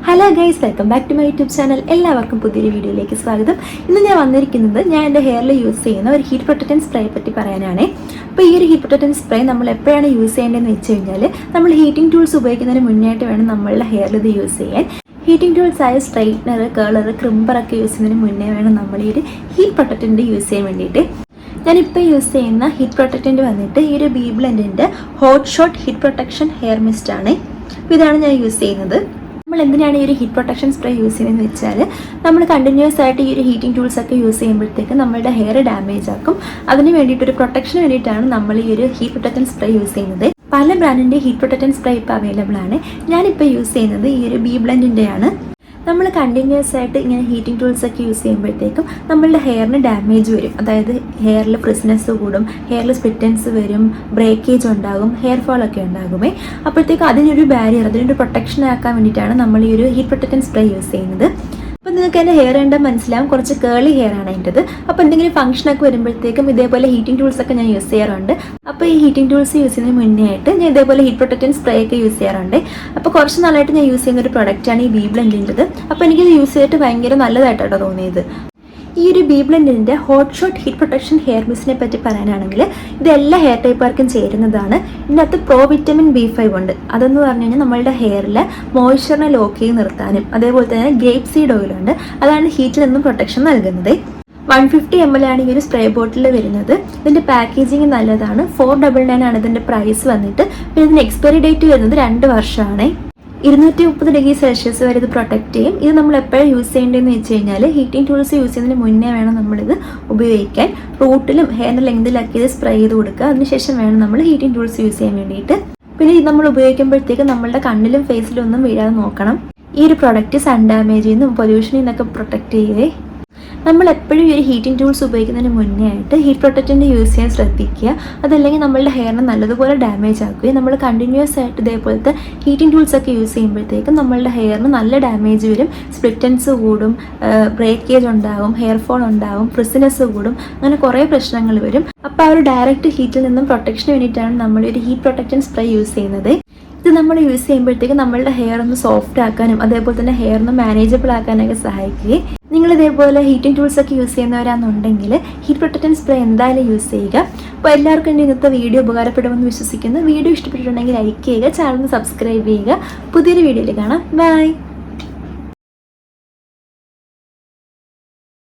Hello guys, welcome back to my YouTube channel. എല്ലാവർക്കും പുതിയൊരു വീഡിയോയിലേക്ക് സ്വാഗതം. ഇന്ന് ഞാൻ വന്നിരിക്കുന്നത് ഞാൻ എൻ്റെ ഹെയറിൽ യൂസ് ചെയ്യുന്ന ഒരു ഹീറ്റ് പ്രൊട്ടക്റ്റൻറ്റ് സ്പ്രേ പറ്റി പറയാനാണ്. അപ്പോൾ ഈ ഒരു ഹീറ്റ് പ്രൊട്ടക്റ്റൻറ്റ് സ്പ്രേ നമ്മൾ എപ്പോഴാണ് യൂസ് ചെയ്യേണ്ടതെന്ന് വെച്ച് കഴിഞ്ഞാൽ, നമ്മൾ ഹീറ്റിംഗ് ടൂൾസ് ഉപയോഗിക്കുന്നതിന് മുന്നായിട്ട് വേണം നമ്മളുടെ ഹെയറിൽ ഇത് യൂസ് ചെയ്യാൻ. ഹീറ്റിംഗ് ടൂൾസ് ആയ സ്ട്രൈറ്റ്നർ, കേളർ, ക്രിമ്പറൊക്കെ യൂസ് ചെയ്യുന്നതിന് മുന്നേ വേണം നമ്മൾ ഈ ഒരു ഹീറ്റ് പ്രൊട്ടക്റ്റൻറ്റ് യൂസ് ചെയ്യാൻ വേണ്ടിയിട്ട്. ഞാനിപ്പോൾ യൂസ് ചെയ്യുന്ന ഹീറ്റ് പ്രൊട്ടക്റ്റൻറ്റ് വന്നിട്ട് ഈ ഒരു ബി ബ്ലെൻഡിൻ്റെ hot shot heat protection hair mist ആണ്. അപ്പോൾ ഇതാണ് ഞാൻ യൂസ് ചെയ്യുന്നത്. നമ്മൾ എന്തിനാണ് ഈ ഒരു ഹീറ്റ് പ്രൊട്ടക്ഷൻ സ്പ്രേ യൂസ് ചെയ്യുന്നതെന്ന് വെച്ചാൽ, നമ്മൾ കണ്ടിന്യൂസ് ആയിട്ട് ഈ ഒരു ഹീറ്റിംഗ് ടൂൾസ് ഒക്കെ യൂസ് ചെയ്യുമ്പോഴത്തേക്ക് നമ്മളുടെ ഹെയർ ഡാമേജ് ആക്കും. അതിന് വേണ്ടിയിട്ട് ഒരു പ്രൊട്ടക്ഷന് വേണ്ടിയിട്ടാണ് നമ്മൾ ഈ ഒരു ഹീറ്റ് പ്രൊട്ടക്റ്റൻ സ്പ്രേ യൂസ് ചെയ്യുന്നത്. പല ബ്രാൻഡിൻ്റെ ഹീറ്റ് പ്രൊട്ടക്റ്റൻ സ്പ്രേ ഇപ്പോൾ അവൈലബിൾ ആണ്. ഞാനിപ്പോൾ യൂസ് ചെയ്യുന്നത് ഈ ഒരു ബി ബ്ലെൻഡിൻ്റെയാണ്. നമ്മൾ കണ്ടിന്യൂസ് ആയിട്ട് ഇങ്ങനെ ഹീറ്റിംഗ് ടൂൾസ് ഒക്കെ യൂസ് ചെയ്യുമ്പോഴത്തേക്കും നമ്മളുടെ ഹെയറിന് ഡാമേജ് വരും. അതായത് ഹെയറിൽ ഫ്രിസ്നെസ് കൂടും, ഹെയറിൽ സ്പ്ലിറ്റൻസ് വരും, ബ്രേക്കേജ് ഉണ്ടാകും, ഹെയർ ഫോൾ ഒക്കെ ഉണ്ടാകുമേ. അപ്പോഴത്തേക്കും അതിനൊരു ബാരിയർ, അതിനൊരു പ്രൊട്ടക്ഷൻ ആക്കാൻ വേണ്ടിയിട്ടാണ് നമ്മൾ ഈ ഒരു ഹീറ്റ് പ്രൊട്ടക്റ്റൻ സ്പ്രേ യൂസ് ചെയ്യുന്നത്. അപ്പോൾ നിങ്ങൾക്ക് എൻ്റെ ഹെയർ കണ്ടാൽ മനസ്സിലാവും, കുറച്ച് കേളി ഹെയർ ആണ് എൻ്റെത്. അപ്പോൾ എന്തെങ്കിലും ഫംഗ്ഷനൊക്കെ വരുമ്പോഴത്തേക്കും ഇതേപോലെ ഹീറ്റിംഗ് ടൂൾസ് ഒക്കെ ഞാൻ യൂസ് ചെയ്യാറുണ്ട്. അപ്പോൾ ഈ ഹീറ്റിംഗ് ടൂൾസ് യൂസ് ചെയ്യുന്നതിന് മുന്നേ ആയിട്ട് ഞാൻ ഇതേപോലെ ഹീറ്റ് പ്രൊട്ടക്റ്റൻ സ്പ്രേ ഒക്കെ യൂസ് ചെയ്യാറുണ്ട്. അപ്പോൾ കുറച്ച് നാളായിട്ട് ഞാൻ യൂസ് ചെയ്യുന്ന ഒരു പ്രൊഡക്റ്റാണ് ഈ ബി ബ്ലെൻഡിൻ്റെത്. അപ്പോൾ എനിക്കിത് യൂസ് ചെയ്തിട്ട് ഭയങ്കര നല്ലതായിട്ടാണ് തോന്നിയത്. ഈ ഒരു ബി ബ്ലെൻഡിൻ്റെ hot shot heat protection hair മിസ്റ്റിനെ പറ്റി പറയാനാണെങ്കിൽ, ഇത് എല്ലാ ഹെയർ ടൈപ്പുകാർക്കും ചേരുന്നതാണ്. ഇതിനകത്ത് പ്രോ വിറ്റമിൻ B5 ഉണ്ട്. അതെന്ന് പറഞ്ഞു കഴിഞ്ഞാൽ നമ്മളുടെ ഹെയറിൽ മോയ്സ്ചറിനെ ലോക്ക് ചെയ്ത് നിർത്താനും, അതേപോലെ തന്നെ ഗ്രേപ്പ് സീഡ് ഓയിലുണ്ട്, അതാണ് ഹീറ്റിൽ നിന്നും പ്രൊട്ടക്ഷൻ നൽകുന്നത്. 150 ml ആണ് ഈ ഒരു സ്പ്രേ ബോട്ടിൽ വരുന്നത്. ഇതിൻ്റെ പാക്കേജിങ് നല്ലതാണ്. 499 ആണ് ഇതിൻ്റെ പ്രൈസ് വന്നിട്ട്. പിന്നെ ഇതിൻ്റെ എക്സ്പയറി ഡേറ്റ് വരുന്നത് 2 വർഷമാണ്. 230°C വരെ ഇത് പ്രൊട്ടക്റ്റ് ചെയ്യും. ഇത് നമ്മൾ എപ്പോഴും യൂസ് ചെയ്യേണ്ടതെന്ന് വെച്ച് കഴിഞ്ഞാൽ, ഹീറ്റിംഗ് ടൂൾസ് യൂസ് ചെയ്യുന്നതിന് മുന്നേ വേണം നമ്മളിത് ഉപയോഗിക്കാൻ. റൂട്ടിലും ഹെയറിൻ്റെ ലെങ്തിലൊക്കെ ഇത് സ്പ്രേ ചെയ്ത് കൊടുക്കുക. അതിനുശേഷം വേണം നമ്മൾ ഹീറ്റിംഗ് ടൂൾസ് യൂസ് ചെയ്യാൻ വേണ്ടിയിട്ട്. പിന്നെ ഇത് നമ്മൾ ഉപയോഗിക്കുമ്പോഴത്തേക്ക് നമ്മളുടെ കണ്ണിലും ഫേസിലും ഒന്നും വീഴാതെ നോക്കണം. ഈ ഒരു പ്രൊഡക്റ്റ് സൺ ഡാമേജിൽ നിന്നും പൊല്യൂഷനിൽ നിന്നൊക്കെ പ്രൊട്ടക്റ്റ് ചെയ്യുകയെ. നമ്മൾ എപ്പോഴും ഈ ഒരു ഹീറ്റിംഗ് ടൂൾസ് ഉപയോഗിക്കുന്നതിന് മുന്നേ ആയിട്ട് ഹീറ്റ് പ്രൊട്ടക്റ്റൻ്റ് യൂസ് ചെയ്യാൻ ശ്രദ്ധിക്കുക. അതല്ലെങ്കിൽ നമ്മളുടെ ഹെയറിനെ നല്ലതുപോലെ ഡാമേജ് ആക്കുകയും, നമ്മൾ കണ്ടിന്യൂസ് ആയിട്ട് ഇതേപോലത്തെ ഹീറ്റിംഗ് ടൂൾസ് ഒക്കെ യൂസ് ചെയ്യുമ്പോഴത്തേക്കും നമ്മളുടെ ഹെയറിന് നല്ല ഡാമേജ് വരും. സ്പ്ലിറ്റൻസ് കൂടും, ബ്രേക്കേജ് ഉണ്ടാകും, ഹെയർ ഫോൾ ഉണ്ടാകും, ഫ്രിസിനെസ് കൂടും, അങ്ങനെ കുറേ പ്രശ്നങ്ങൾ വരും. അപ്പോൾ ആ ഒരു ഡയറക്റ്റ് ഹീറ്റിൽ നിന്നും പ്രൊട്ടക്ഷന് വേണ്ടിയിട്ടാണ് നമ്മൾ ഒരു ഹീറ്റ് പ്രൊട്ടക്റ്റൻ സ്പ്രേ യൂസ് ചെയ്യുന്നത്. ഇത് നമ്മൾ യൂസ് ചെയ്യുമ്പോഴത്തേക്കും നമ്മളുടെ ഹെയർ ഒന്ന് സോഫ്റ്റ് ആക്കാനും, അതേപോലെ തന്നെ ഹെയർ ഒന്ന് മാനേജബിൾ ആക്കാനൊക്കെ സഹായിക്കുകയും. നിങ്ങൾ ഇതേപോലെ ഹീറ്റിംഗ് ടൂൾസ് ഒക്കെ യൂസ് ചെയ്യുന്നവരാണെന്നുണ്ടെങ്കിൽ ഹീറ്റ് പ്രൊട്ടക്റ്റൻ സ്പ്രേ എന്തായാലും യൂസ് ചെയ്യുക. അപ്പോൾ എല്ലാവർക്കും എൻ്റെ ഇന്നത്തെ വീഡിയോ ഉപകാരപ്പെടുമെന്ന് വിശ്വസിക്കുന്നു. വീഡിയോ ഇഷ്ടപ്പെട്ടിട്ടുണ്ടെങ്കിൽ ലൈക്ക് ചെയ്യുക, ചാനൽ സബ്സ്ക്രൈബ് ചെയ്യുക. പുതിയൊരു വീഡിയോയിൽ കാണാം. ബൈ.